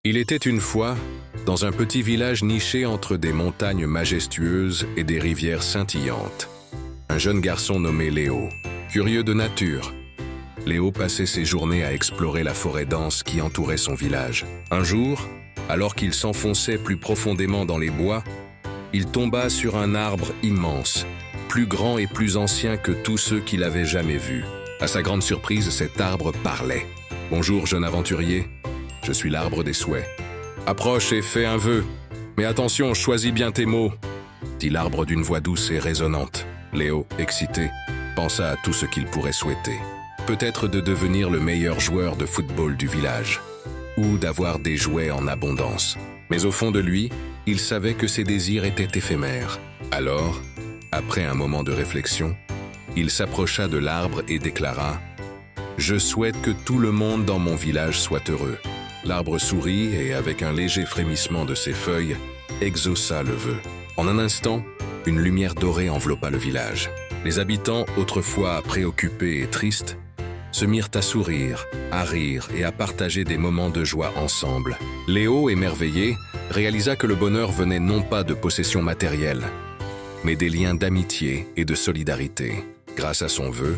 Il était une fois, dans un petit village niché entre des montagnes majestueuses et des rivières scintillantes, un jeune garçon nommé Léo, curieux de nature. Léo passait ses journées à explorer la forêt dense qui entourait son village. Un jour, alors qu'il s'enfonçait plus profondément dans les bois, il tomba sur un arbre immense, plus grand et plus ancien que tous ceux qu'il avait jamais vus. À sa grande surprise, cet arbre parlait. « Bonjour, jeune aventurier, je suis l'arbre des souhaits. Approche et fais un vœu, mais attention, choisis bien tes mots, » dit l'arbre d'une voix douce et résonnante. Léo, excité, pensa à tout ce qu'il pourrait souhaiter. Peut-être de devenir le meilleur joueur de football du village, ou d'avoir des jouets en abondance. Mais au fond de lui, il savait que ses désirs étaient éphémères. Alors, après un moment de réflexion, il s'approcha de l'arbre et déclara « Je souhaite que tout le monde dans mon village soit heureux. » L'arbre sourit et, avec un léger frémissement de ses feuilles, exauça le vœu. En un instant, une lumière dorée enveloppa le village. Les habitants, autrefois préoccupés et tristes, se mirent à sourire, à rire et à partager des moments de joie ensemble. Léo, émerveillé, réalisa que le bonheur venait non pas de possessions matérielles, mais des liens d'amitié et de solidarité. Grâce à son vœu,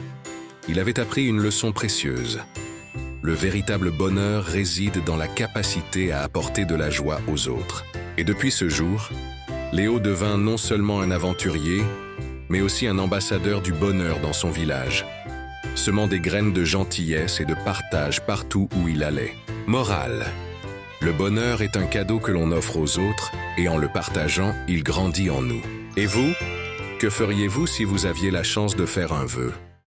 il avait appris une leçon précieuse. Le véritable bonheur réside dans la capacité à apporter de la joie aux autres. Et depuis ce jour, Léo devint non seulement un aventurier, mais aussi un ambassadeur du bonheur dans son village, semant des graines de gentillesse et de partage partout où il allait. Morale: le bonheur est un cadeau que l'on offre aux autres, et en le partageant, il grandit en nous. Et vous, que feriez-vous si vous aviez la chance de faire un vœu ?